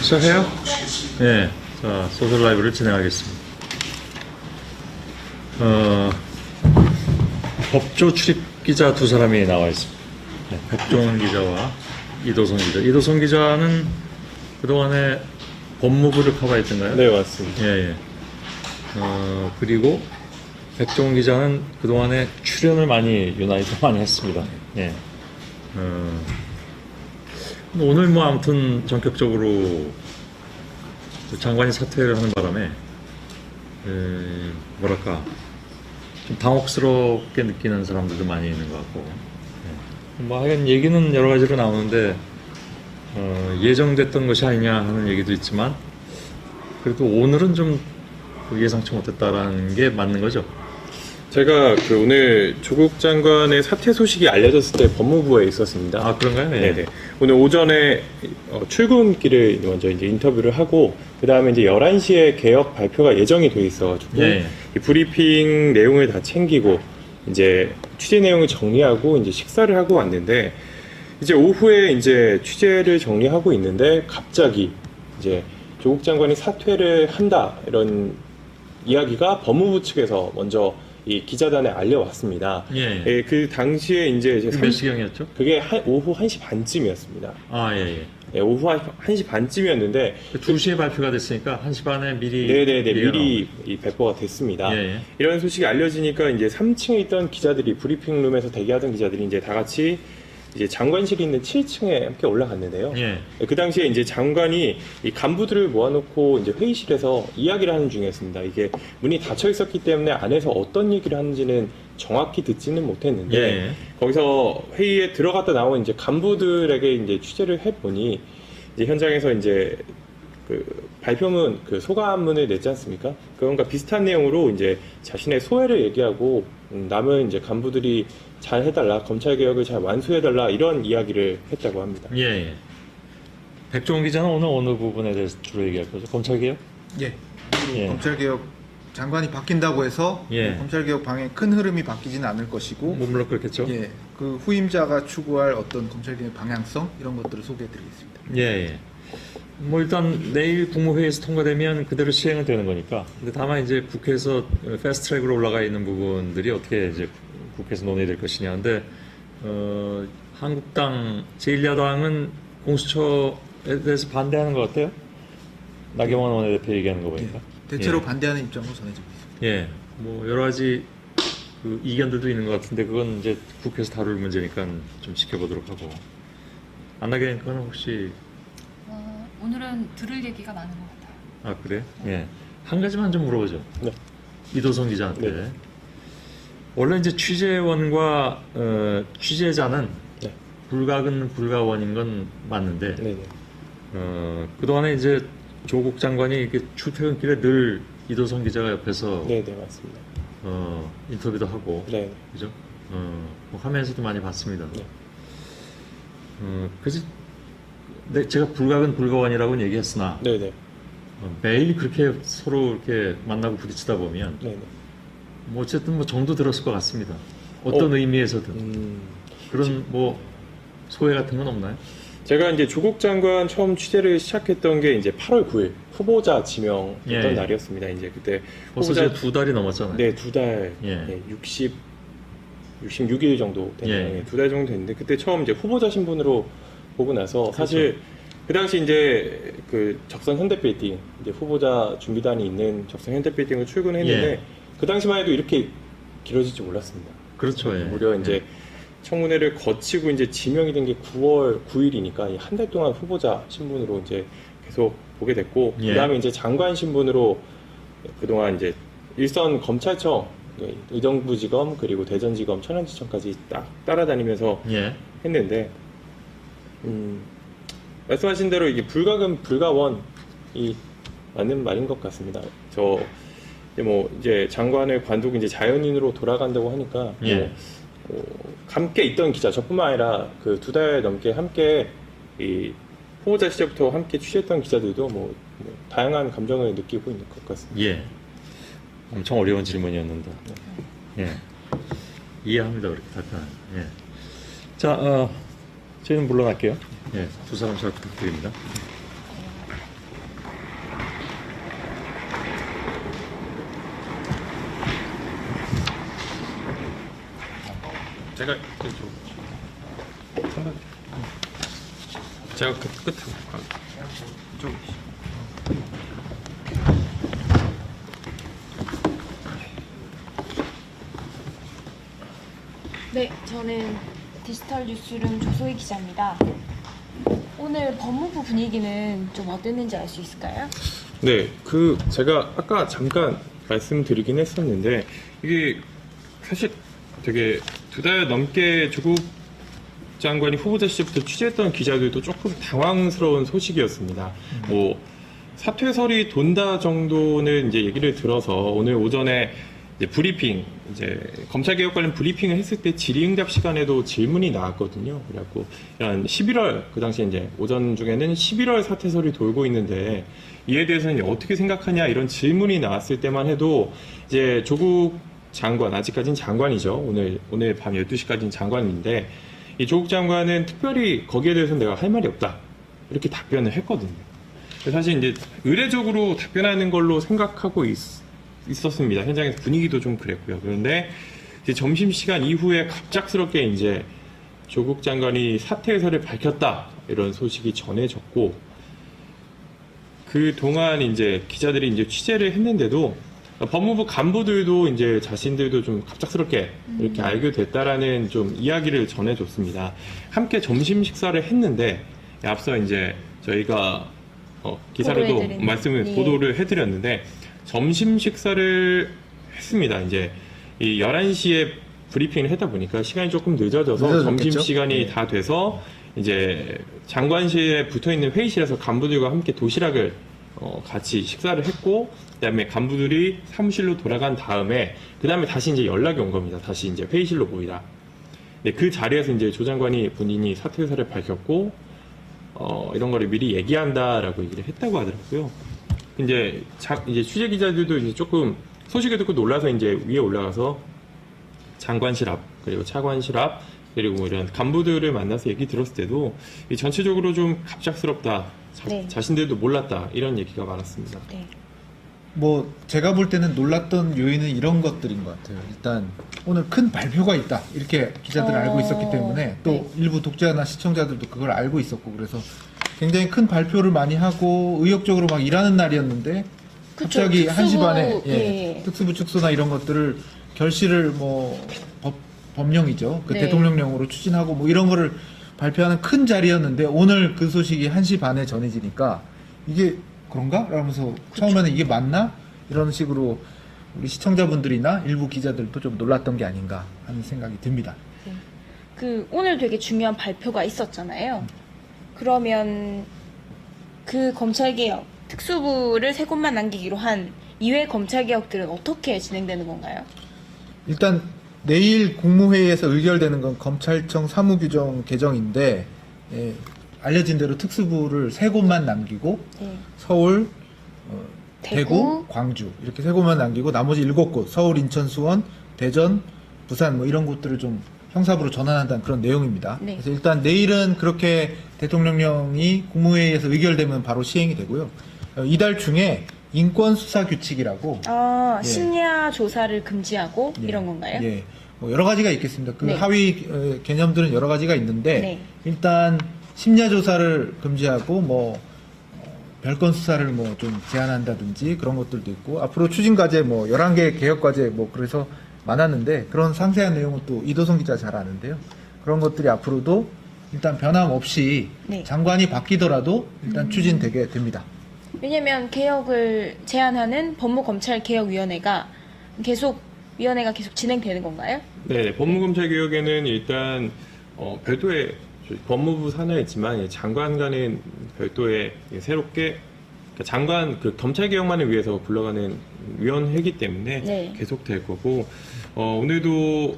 시작해요? 네. 자, 소셜 라이브를 진행하겠습니다. 법조 출입 기자 두 사람이 나와 있습니다. 네, 백종원 기자와 이도성 기자. 이도성 기자는 그동안에 법무부를 커버했던가요? 네, 맞습니다. 예, 예. 그리고 백종원 기자는 그동안에 출연을 유난히 많이 했습니다. 예. 오늘 뭐 아무튼 전격적으로 장관이 사퇴를 하는 바람에 뭐랄까 좀 당혹스럽게 느끼는 사람들도 많이 있는 것 같고, 뭐 하여간 얘기는 여러 가지로 나오는데 예정됐던 것이 아니냐 하는 얘기도 있지만 그래도 오늘은 좀 예상치 못했다라는 게 맞는 거죠. 제가 오늘 조국 장관의 사퇴 소식이 알려졌을 때 법무부에 있었습니다. 아, 그런가요? 네. 네네. 오늘 오전에 출근길을 먼저 이제 인터뷰를 하고 그 다음에 이제 11시에 개혁 발표가 예정이 돼 있어가지고 예. 이 브리핑 내용을 다 챙기고 이제 취재 내용을 정리하고 이제 식사를 하고 왔는데 이제 오후에 이제 취재를 정리하고 있는데 갑자기 이제 조국 장관이 사퇴를 한다 이런 이야기가 법무부 측에서 먼저 이 기자단에 알려왔습니다. 예. 예, 그 당시에 이제 몇 시경이었죠? 그게 오후 1시 반쯤이었습니다. 아, 예, 예. 예, 오후 1시 반쯤이었는데 2시에 발표가 됐으니까 1시 반에 미리 네네네 얘기가 미리 이 배포가 됐습니다. 예, 예. 이런 소식이 알려지니까 이제 3층에 있던 기자들이 브리핑룸에서 대기하던 기자들이 이제 다 같이 이제 장관실이 있는 7층에 함께 올라갔는데요. 예. 그 당시에 이제 장관이 이 간부들을 모아놓고 이제 회의실에서 이야기를 하는 중이었습니다. 이게 문이 닫혀 있었기 때문에 안에서 어떤 얘기를 하는지는 정확히 듣지는 못했는데 예. 거기서 회의에 들어갔다 나온 이제 간부들에게 이제 취재를 해보니 이제 현장에서 이제 그 발표문 그 소감문을 냈지 않습니까? 그런가 비슷한 내용으로 이제 자신의 소회를 얘기하고 남은 이제 간부들이 잘 해달라, 검찰 개혁을 잘 완수해달라 이런 이야기를 했다고 합니다. 예, 예. 백종원 기자는 오늘 어느 부분에 대해서 주로 얘기할 거죠? 검찰개혁? 예. 예. 검찰개혁 장관이 바뀐다고 해서 예. 검찰개혁 방향 큰 흐름이 바뀌지는 않을 것이고, 뭐 물론 그렇겠죠? 예, 그 후임자가 추구할 어떤 검찰개혁 방향성 이런 것들을 소개해드리겠습니다. 예, 예. 뭐 일단 내일 국무회의에서 통과되면 그대로 시행은 되는 거니까. 근데 다만 이제 국회에서 패스트트랙으로 올라가 있는 부분들이 어떻게 이제 국회에서 논의될 것이냐. 근데 한국당 제1야당은 공수처에 대해서 반대하는 것 같아요. 나경원 원내대표 얘기하는 거 보니까. 예. 대체로 반대하는 입장으로 전해지고 있습니다. 예. 뭐 여러 가지 그 이견들도 있는 것 같은데 그건 이제 국회에서 다룰 문제니까 좀 지켜보도록 하고. 안나경 의원은 혹시 오늘은 들을 얘기가 많은 것 같아요. 아, 그래? 예. 한 가지만 좀 물어보죠. 네. 이도성 기자한테. 네. 원래 이제 취재원과 취재자는 네. 불가근 불가원인 건 맞는데 네네. 그동안에 이제 조국 장관이 이렇게 출퇴근길에 늘 이도성 기자가 옆에서 네네 맞습니다. 인터뷰도 하고 네. 그죠? 뭐 화면에서도 많이 봤습니다. 네. 그래서 제가 불가근 불가원이라고는 얘기했으나 네네. 매일 그렇게 서로 이렇게 만나고 부딪히다 보면 네네. 뭐 어쨌든 뭐 정도 들었을 것 같습니다. 어떤 의미에서든 그런 뭐 소회 같은 건 없나요? 제가 이제 조국 장관 처음 취재를 시작했던 게 이제 8월 9일 후보자 지명했던 예. 날이었습니다. 이제 그때 벌써 후보자 이제 2달이 넘었잖아요. 네, 2달, 예. 66일 정도 됐네요. 예. 2달 정도 됐는데 그때 처음 이제 후보자 신분으로 보고 나서 사실 그 당시 이제 그 적선 현대빌딩 이제 후보자 준비단이 있는 적선 현대빌딩을 출근했는데 예. 그 당시만 해도 이렇게 길어질 줄 몰랐습니다. 그렇죠. 예. 무려 이제 청문회를 거치고 이제 지명이 된 게 9월 9일이니까 한 달 동안 후보자 신분으로 이제 계속 보게 됐고 예. 그다음에 이제 장관 신분으로 그동안 이제 일선 검찰청 의정부지검 그리고 대전지검 천안지청까지 딱 따라다니면서 예. 했는데 말씀하신 대로 이게 불가근 불가원이 맞는 말인 것 같습니다. 저 이제 장관을 관두고 이제 자연인으로 돌아간다고 하니까 예. 함께 있던 기자 저뿐만 아니라 그 2달 넘게 함께 이 후보자 시절부터 함께 취재했던 기자들도 뭐 다양한 감정을 느끼고 있는 것 같습니다. 예. 엄청 어려운 질문이었는데. 예. 이해합니다. 그렇게 답변. 예. 자, 저희는 물러날게요. 예. 두 사람 잘 부탁드립니다. 제가 제가 끝으로 좀 네, 저는 디지털 뉴스룸 조소희 기자입니다. 오늘 법무부 분위기는 좀 어땠는지 알 수 있을까요? 네, 제가 아까 잠깐 말씀드리긴 했었는데 이게 사실 되게 2달 넘게 조국 장관이 후보자 시절부터 취재했던 기자들도 조금 당황스러운 소식이었습니다. 뭐 사퇴설이 돈다 정도는 이제 얘기를 들어서 오늘 오전에 이제 브리핑, 이제 검찰개혁 관련 브리핑을 했을 때 질의응답 시간에도 질문이 나왔거든요. 그래갖고 한 11월, 그 당시에 이제 오전 중에는 11월 사퇴설이 돌고 있는데 이에 대해서는 어떻게 생각하냐 이런 질문이 나왔을 때만 해도 이제 조국 장관, 아직까지는 장관이죠. 오늘 밤 12시까지는 장관인데 이 조국 장관은 특별히 거기에 대해서는 내가 할 말이 없다. 이렇게 답변을 했거든요. 사실 이제 의례적으로 답변하는 걸로 생각하고 있었습니다. 현장에서 분위기도 좀 그랬고요. 그런데 이제 점심시간 이후에 갑작스럽게 이제 조국 장관이 사퇴 의사를 밝혔다. 이런 소식이 전해졌고, 그 동안 이제 기자들이 이제 취재를 했는데도 법무부 간부들도 이제 자신들도 좀 갑작스럽게 이렇게 알게 됐다라는 좀 이야기를 전해줬습니다. 함께 점심 식사를 했는데 앞서 이제 저희가 기사로도 보도를 해드렸는데 점심 식사를 했습니다. 이제 이 11시에 브리핑을 하다 보니까 시간이 조금 늦어져서 점심 시간이 다 돼서 이제 장관실에 붙어 있는 회의실에서 간부들과 함께 도시락을 같이 식사를 했고, 그다음에 간부들이 사무실로 돌아간 다음에 그다음에 다시 이제 연락이 온 겁니다. 다시 이제 회의실로 모이라. 네, 그 자리에서 이제 조 장관이 본인이 사퇴 의사를 밝혔고 이런 거를 미리 얘기한다라고 얘기를 했다고 하더라고요. 이제 취재 기자들도 이제 조금 소식을 듣고 놀라서 이제 위에 올라가서 장관실 앞 그리고 차관실 앞 그리고 뭐 이런 간부들을 만나서 얘기 들었을 때도 이 전체적으로 좀 갑작스럽다. 자신들도 몰랐다 이런 얘기가 많았습니다. 네. 뭐 제가 볼 때는 놀랐던 요인은 이런 것들인 것 같아요. 일단 오늘 큰 발표가 있다 이렇게 기자들은 알고 있었기 때문에 또 네. 일부 독자나 시청자들도 그걸 알고 있었고 그래서 굉장히 큰 발표를 많이 하고 의욕적으로 막 일하는 날이었는데 갑자기 특수부, 1시 반에 예. 특수부 축소나 이런 것들을 결실을 뭐 법령이죠. 그 네. 대통령령으로 추진하고 뭐 이런 거를 발표하는 큰 자리였는데 오늘 그 소식이 1시 반에 전해지니까 이게 그런가? 라면서 처음에는 이게 맞나? 이런 식으로 우리 시청자분들이나 일부 기자들도 좀 놀랐던 게 아닌가 하는 생각이 듭니다. 오늘 되게 중요한 발표가 있었잖아요. 그러면 그 검찰개혁, 특수부를 3곳만 남기기로 한 이외 검찰개혁들은 어떻게 진행되는 건가요? 일단 내일 국무회의에서 의결되는 건 검찰청 사무규정 개정인데 알려진 대로 특수부를 3곳만 남기고 서울, 대구, 광주 이렇게 3곳만 남기고 나머지 7곳 서울, 인천, 수원, 대전, 부산 뭐 이런 곳들을 좀 형사부로 전환한다는 그런 내용입니다. 네. 그래서 일단 내일은 그렇게 대통령령이 국무회의에서 의결되면 바로 시행이 되고요. 이달 중에 인권수사규칙이라고 심야 조사를 금지하고 예. 이런 건가요? 예. 뭐 여러 가지가 있겠습니다. 그 네. 하위 개념들은 여러 가지가 있는데 네. 일단 심야 조사를 금지하고 뭐 별건 수사를 뭐 좀 제한한다든지 그런 것들도 있고 앞으로 추진 과제 뭐 11개 개혁 과제 뭐 그래서 많았는데 그런 상세한 내용은 또 이도성 기자 잘 아는데요. 그런 것들이 앞으로도 일단 변함없이 네. 장관이 바뀌더라도 일단 추진되게 됩니다. 왜냐면 개혁을 제안하는 법무검찰개혁위원회가 계속 진행되는 건가요? 네, 법무검찰개혁에는 일단 별도의 법무부 산하에 있지만 장관 간은 별도의 새롭게 장관 검찰개혁만을 위해서 불러가는 위원회이기 때문에 네. 계속될 거고 오늘도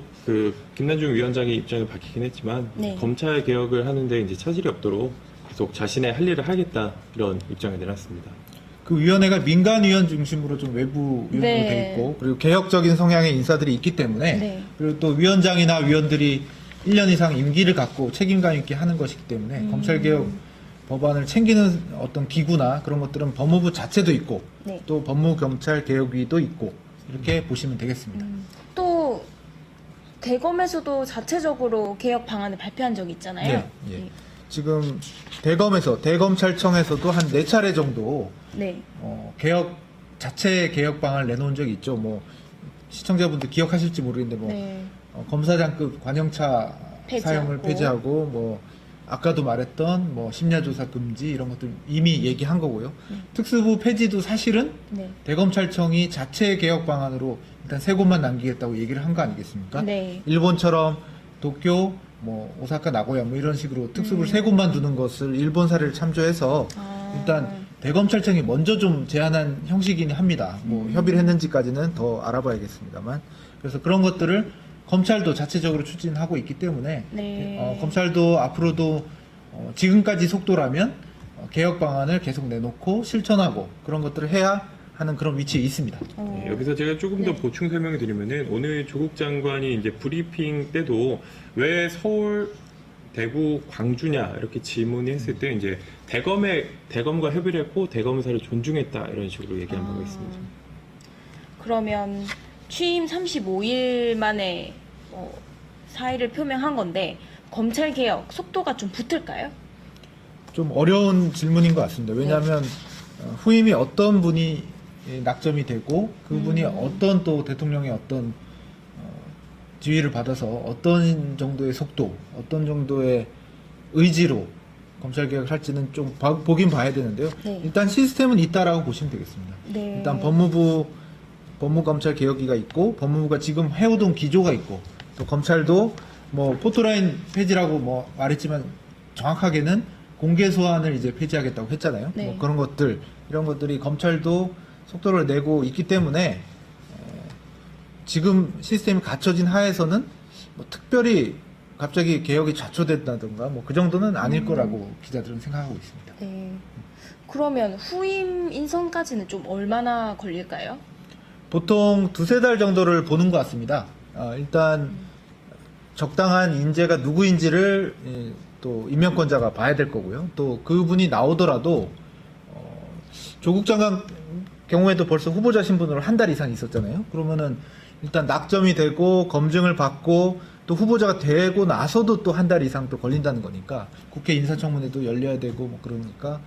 김난중 위원장의 입장을 밝히긴 했지만 네. 검찰개혁을 하는데 이제 차질이 없도록 계속 자신의 할 일을 하겠다 이런 입장을 내놨습니다. 그 위원회가 민간위원 중심으로 좀 외부 위원으로 네. 돼 있고 그리고 개혁적인 성향의 인사들이 있기 때문에 네. 그리고 또 위원장이나 위원들이 1년 이상 임기를 갖고 책임감 있게 하는 것이기 때문에 검찰개혁 법안을 챙기는 어떤 기구나 그런 것들은 법무부 자체도 있고 네. 또 법무검찰개혁위도 있고 이렇게 보시면 되겠습니다. 또 대검에서도 자체적으로 개혁 방안을 발표한 적이 있잖아요. 네, 예. 지금 대검찰청에서도 한 4차례 정도 네. 자체 개혁 방안을 내놓은 적이 있죠. 뭐 시청자분들 기억하실지 모르겠는데 뭐 네. 검사장급 관영차 폐지하고. 사용을 폐지하고 뭐 아까도 말했던 뭐 심야조사 금지 이런 것들 이미 얘기한 거고요. 특수부 폐지도 사실은 네. 대검찰청이 자체 개혁 방안으로 일단 3곳만 남기겠다고 얘기를 한 거 아니겠습니까? 네. 일본처럼 도쿄, 뭐 오사카, 나고야 뭐 이런 식으로 특수부를 3곳만 두는 것을 일본 사례를 참조해서 아. 일단 대검찰청이 먼저 좀 제안한 형식이긴 합니다. 뭐 협의를 했는지까지는 더 알아봐야겠습니다만. 그래서 그런 것들을 검찰도 자체적으로 추진하고 있기 때문에 네. 검찰도 앞으로도 지금까지 속도라면 개혁 방안을 계속 내놓고 실천하고 그런 것들을 해야 하는 그런 위치에 있습니다. 어. 네, 여기서 제가 조금 더 네. 보충 설명을 드리면은 오늘 조국 장관이 이제 브리핑 때도 왜 서울, 대구, 광주냐 이렇게 질문이 했을 때 이제 대검과 협의를 했고 대검 의사를 존중했다 이런 식으로 얘기한 바가 있습니다. 그러면 취임 35일 만에 사의를 표명한 건데 검찰 개혁 속도가 좀 붙을까요? 좀 어려운 질문인 것 같습니다. 왜냐하면 후임이 어떤 분이 낙점이 되고 그분이 어떤 또 대통령의 어떤 지휘를 받아서 어떤 정도의 속도, 어떤 정도의 의지로 검찰 개혁을 할지는 좀 보긴 봐야 되는데요. 네. 일단 시스템은 있다라고 보시면 되겠습니다. 네. 일단 법무검찰 개혁위가 있고 법무부가 지금 해오던 기조가 있고 또 검찰도 뭐 포토라인 폐지라고 뭐 말했지만 정확하게는 공개 소환을 이제 폐지하겠다고 했잖아요. 네. 뭐 그런 것들 이런 것들이 검찰도 속도를 내고 있기 때문에 지금 시스템이 갖춰진 하에서는 뭐 특별히 갑자기 개혁이 좌초됐다든가 뭐 그 정도는 아닐 거라고 기자들은 생각하고 있습니다. 네. 그러면 후임 인선까지는 좀 얼마나 걸릴까요? 보통 2-3달 정도를 보는 것 같습니다. 일단 적당한 인재가 누구인지를 또 임명권자가 봐야 될 거고요. 또 그분이 나오더라도 조국 장관 경우에도 벌써 후보자 신분으로 1달 이상 있었잖아요. 그러면은 일단 낙점이 되고 검증을 받고 또 후보자가 되고 나서도 또 1달 이상 또 걸린다는 거니까 국회 인사청문회도 열려야 되고 뭐 그러니까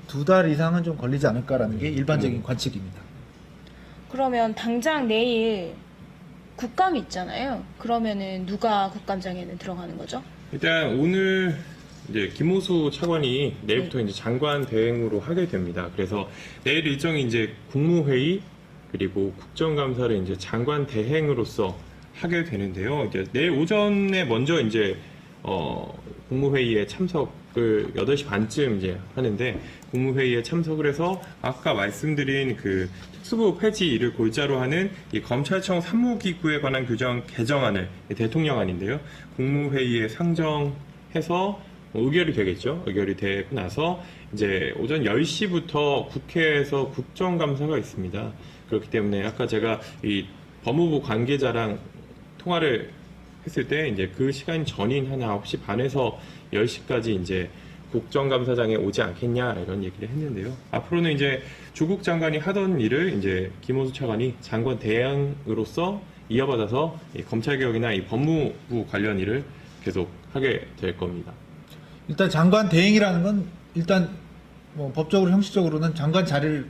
2달 이상은 좀 걸리지 않을까라는 게 일반적인 관측입니다. 그러면 당장 내일 국감이 있잖아요. 그러면은 누가 국감장에는 들어가는 거죠? 일단 오늘 이제 김호수 차관이 내일부터 이제 장관 대행으로 하게 됩니다. 그래서 내일 일정이 이제 국무회의 그리고 국정감사를 이제 장관 대행으로서 하게 되는데요. 이제 내일 오전에 먼저 이제 국무회의에 참석을 8시 반쯤 이제 하는데 국무회의에 참석을 해서 아까 말씀드린 그 특수부 폐지를 골자로 하는 이 검찰청 사무기구에 관한 규정 개정안을 대통령안인데요. 국무회의에 상정해서 의결이 되겠죠. 의결이 되고 나서 이제 오전 10시부터 국회에서 국정감사가 있습니다. 그렇기 때문에 아까 제가 이 법무부 관계자랑 통화를 했을 때 이제 그 시간 전인 한 9시 반에서 10시까지 이제 국정감사장에 오지 않겠냐 이런 얘기를 했는데요. 앞으로는 이제 조국 장관이 하던 일을 이제 김호수 차관이 장관 대행으로서 이어받아서 이 검찰개혁이나 이 법무부 관련 일을 계속 하게 될 겁니다. 일단 장관 대행이라는 건 일단 뭐 법적으로 형식적으로는 장관 자리를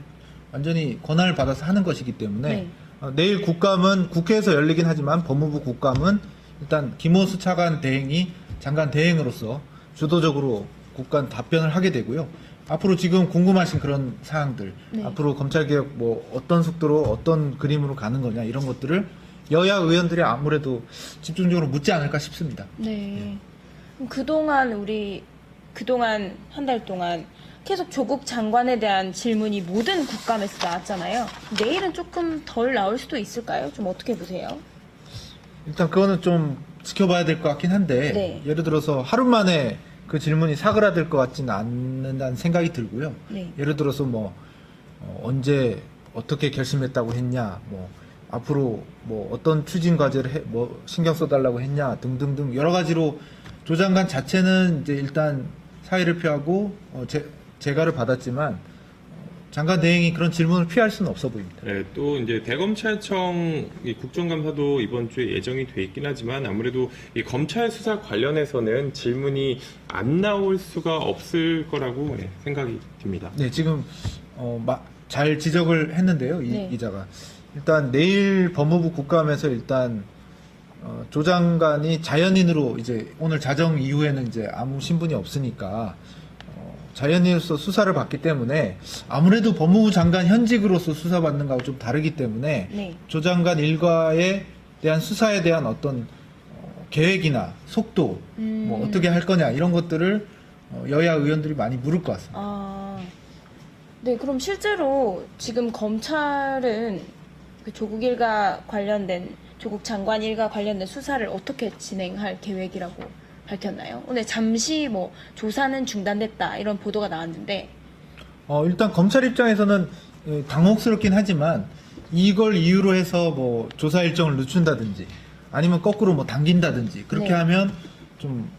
완전히 권한을 받아서 하는 것이기 때문에 네. 내일 국감은 국회에서 열리긴 하지만 법무부 국감은 일단 김호수 차관 대행이 장관 대행으로서 주도적으로 국감 답변을 하게 되고요. 앞으로 지금 궁금하신 그런 사항들, 네. 앞으로 앞으로 검찰개혁 뭐 어떤 속도로 어떤 그림으로 가는 거냐 이런 것들을 여야 의원들이 아무래도 집중적으로 묻지 않을까 싶습니다. 네. 그럼 그동안 한 달 동안 계속 조국 장관에 대한 질문이 모든 국감에서 나왔잖아요. 내일은 조금 덜 나올 수도 있을까요? 좀 어떻게 보세요? 일단 그거는 좀 지켜봐야 될 것 같긴 한데 네. 예를 들어서 하루 만에 그 질문이 사그라들 것 같지는 않는다는 생각이 들고요. 네. 예를 들어서 뭐 언제 어떻게 결심했다고 했냐, 뭐 앞으로 뭐 어떤 추진 과제를 뭐 신경 써달라고 했냐 등등등 여러 가지로 조 장관 자체는 이제 일단 사의를 표하고 재가를 받았지만 장관 대행이 그런 질문을 피할 수는 없어 보입니다. 네, 또 이제 대검찰청 이 국정감사도 이번 주에 예정이 돼 있긴 하지만 아무래도 이 검찰 수사 관련해서는 질문이 안 나올 수가 없을 거라고 생각이 듭니다. 네, 지금 잘 지적을 했는데요, 이 네. 기자가. 일단 내일 법무부 국감에서 일단 조 장관이 자연인으로 이제 오늘 자정 이후에는 이제 아무 신분이 없으니까 자연인으로서 수사를 받기 때문에 아무래도 법무부 장관 현직으로서 수사받는 거하고 좀 다르기 때문에 네. 조 장관 일과에 대한 수사에 대한 어떤 계획이나 속도, 뭐 어떻게 할 거냐 이런 것들을 여야 의원들이 많이 물을 것 같습니다. 아, 네, 그럼 실제로 지금 검찰은 그 조국 일가 관련된, 조국 장관 일가 관련된 수사를 어떻게 진행할 계획이라고 밝혔나요? 오늘 잠시 뭐 조사는 중단됐다 이런 보도가 나왔는데, 일단 검찰 입장에서는 당혹스럽긴 하지만 이걸 이유로 해서 뭐 조사 일정을 늦춘다든지 아니면 거꾸로 뭐 당긴다든지 그렇게 네. 하면 좀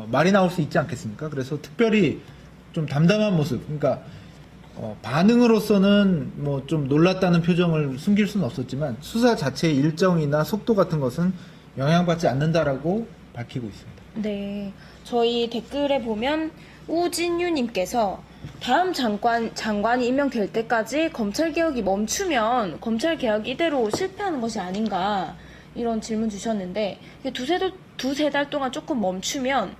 말이 나올 수 있지 않겠습니까? 그래서 특별히 좀 담담한 모습, 그러니까 반응으로서는 뭐 좀 놀랐다는 표정을 숨길 수는 없었지만 수사 자체의 일정이나 속도 같은 것은 영향받지 않는다라고 밝히고 있습니다. 네, 저희 댓글에 보면 우진유님께서 다음 장관이 임명될 때까지 검찰개혁이 멈추면 검찰개혁 이대로 실패하는 것이 아닌가 이런 질문 주셨는데, 이게 두세 달 동안 조금 멈추면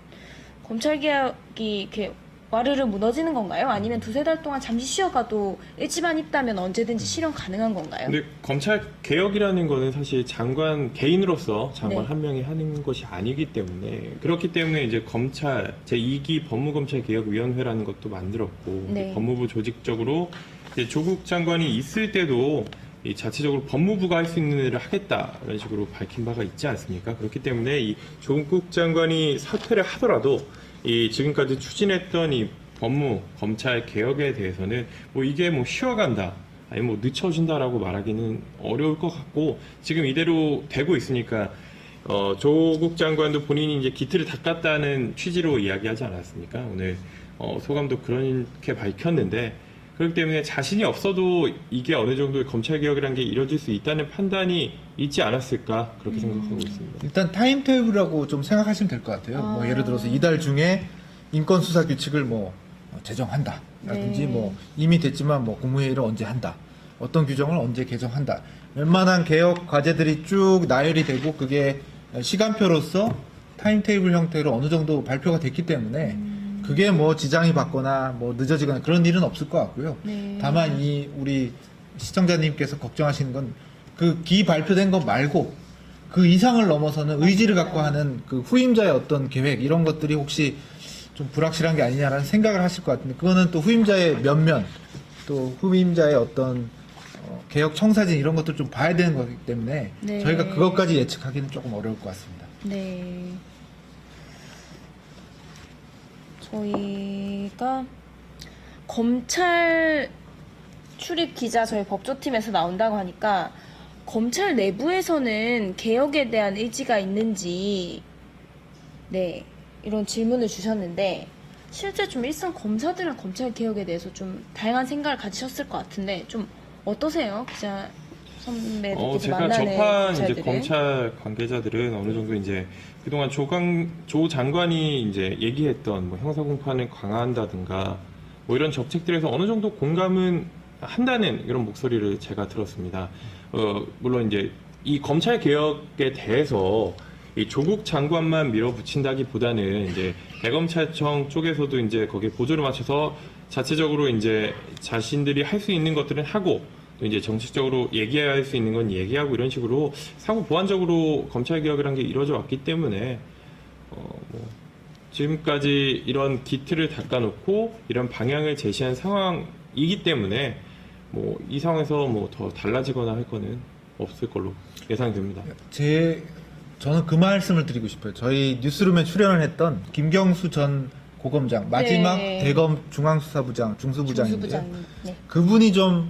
검찰개혁이 이렇게 와르르 무너지는 건가요? 아니면 두세 달 동안 잠시 쉬어가도 의지만 있다면 언제든지 실현 가능한 건가요? 근데 검찰 개혁이라는 거는 사실 장관 개인으로서 장관 네. 한 명이 하는 것이 아니기 때문에, 그렇기 때문에 이제 검찰 제2기 법무검찰개혁위원회라는 것도 만들었고, 네. 법무부 조직적으로 이제 조국 장관이 있을 때도 이 자체적으로 법무부가 할 수 있는 일을 하겠다 이런 식으로 밝힌 바가 있지 않습니까? 그렇기 때문에 이 조국 장관이 사퇴를 하더라도 이 지금까지 추진했던 이 검찰 개혁에 대해서는 뭐 이게 뭐 쉬어간다, 아니 뭐 늦춰진다라고 말하기는 어려울 것 같고, 지금 이대로 되고 있으니까 조국 장관도 본인이 이제 기틀을 닦았다는 취지로 이야기하지 않았습니까? 오늘 소감도 그렇게 밝혔는데, 그렇기 때문에 자신이 없어도 이게 어느 정도의 검찰 개혁이라는 게 이루어질 수 있다는 판단이 있지 않았을까 그렇게 생각하고 있습니다. 일단 타임테이블이라고 좀 생각하시면 될 것 같아요. 뭐 예를 들어서 이달 중에 인권수사 규칙을 뭐 제정한다 라든지 네. 뭐 이미 됐지만 뭐 국무회의를 언제 한다, 어떤 규정을 언제 개정한다, 웬만한 개혁 과제들이 쭉 나열이 되고 그게 시간표로서 타임테이블 형태로 어느 정도 발표가 됐기 때문에 그게 뭐 지장이 받거나 뭐 늦어지거나 그런 일은 없을 것 같고요. 네. 다만 우리 시청자님께서 걱정하시는 건 그 기 발표된 것 말고 그 이상을 넘어서는 의지를 갖고 하는 그 후임자의 어떤 계획 이런 것들이 혹시 좀 불확실한 게 아니냐라는 생각을 하실 것 같은데, 그거는 또 후임자의 면면, 또 후임자의 어떤 개혁 청사진 이런 것들 좀 봐야 되는 거기 때문에 네. 저희가 그것까지 예측하기는 조금 어려울 것 같습니다. 네. 저희가 검찰 출입 기자 저희 법조팀에서 나온다고 하니까 검찰 내부에서는 개혁에 대한 의지가 있는지, 네, 이런 질문을 주셨는데, 실제 좀 일선 검사들은 검찰 개혁에 대해서 좀 다양한 생각을 가지셨을 것 같은데 좀 어떠세요, 기자 선배들께서 제가 만나는 접한 이제 검찰들은? 검찰 관계자들은 어느 정도 이제 그동안 조 장관이 이제 얘기했던 뭐 형사공판을 강화한다든가 뭐 이런 정책들에서 어느 정도 공감은 한다는 이런 목소리를 제가 들었습니다. 물론 이제 이 검찰 개혁에 대해서 이 조국 장관만 밀어붙인다기보다는 이제 대검찰청 쪽에서도 이제 거기에 보조를 맞춰서 자체적으로 이제 자신들이 할 수 있는 것들은 하고, 또 이제 정책적으로 얘기할 수 있는 건 얘기하고, 이런 식으로 상호 보완적으로 검찰 개혁이라는 게 이루어져 왔기 때문에 뭐 지금까지 이런 기틀을 닦아놓고 이런 방향을 제시한 상황이기 때문에 뭐 이 상황에서 뭐 더 달라지거나 할 거는 없을 걸로 예상됩니다. 저는 그 말씀을 드리고 싶어요. 저희 뉴스룸에 출연을 했던 김경수 전 고검장, 마지막 네. 대검 중앙수사부장, 중수부장인데요. 중수부장님. 네. 그분이 좀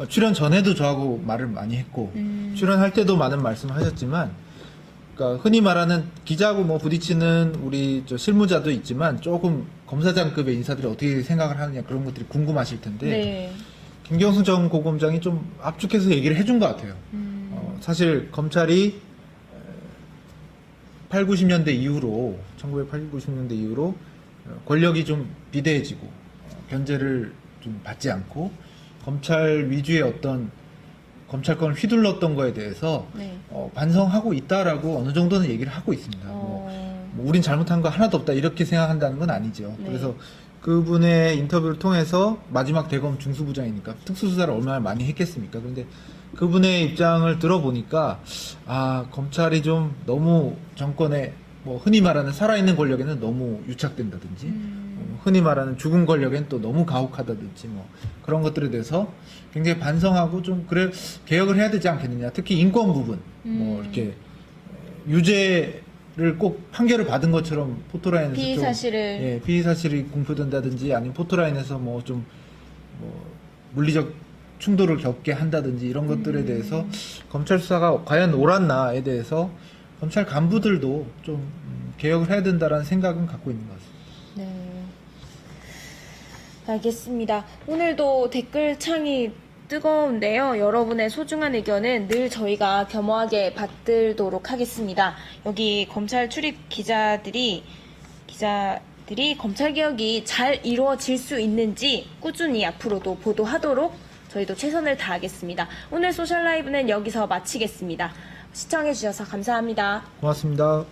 출연 전에도 저하고 말을 많이 했고 출연할 때도 많은 말씀을 하셨지만, 그러니까 흔히 말하는 기자하고 뭐 부딪히는 우리 저 실무자도 있지만 조금 검사장급의 인사들이 어떻게 생각을 하느냐 그런 것들이 궁금하실 텐데, 네. 김경수 전 고검장이 좀 압축해서 얘기를 해준 것 같아요. 사실 검찰이 8, 90년대 이후로 1980, 90년대 이후로 권력이 좀 비대해지고 견제를 좀 받지 않고 검찰 위주의 어떤 검찰권을 휘둘렀던 거에 대해서 네. 반성하고 있다라고 어느 정도는 얘기를 하고 있습니다. 뭐 우린 잘못한 거 하나도 없다 이렇게 생각한다는 건 아니죠. 네. 그래서 그분의 인터뷰를 통해서 마지막 대검 중수부장이니까 특수수사를 얼마나 많이 했겠습니까? 그런데 그분의 입장을 들어보니까 아 검찰이 좀 너무 정권에 뭐 흔히 말하는 살아있는 권력에는 너무 유착된다든지 흔히 말하는 죽은 권력엔 또 너무 가혹하다든지 뭐 그런 것들에 대해서 굉장히 반성하고 좀 그래 개혁을 해야 되지 않겠느냐. 특히 인권 부분 뭐 이렇게 유죄를 꼭 판결을 받은 것처럼 포토라인에서 피의 좀, 사실을 예, 피의 사실이 공표된다든지 아니면 포토라인에서 뭐 좀 뭐 물리적 충돌을 겪게 한다든지 이런 것들에 대해서 검찰 수사가 과연 옳았나에 대해서 검찰 간부들도 좀 개혁을 해야 된다라는 생각은 갖고 있는 것 같습니다. 네. 알겠습니다. 오늘도 댓글창이 뜨거운데요. 여러분의 소중한 의견은 늘 저희가 겸허하게 받들도록 하겠습니다. 여기 검찰 출입 기자들이 검찰개혁이 잘 이루어질 수 있는지 꾸준히 앞으로도 보도하도록 저희도 최선을 다하겠습니다. 오늘 소셜라이브는 여기서 마치겠습니다. 시청해주셔서 감사합니다. 고맙습니다.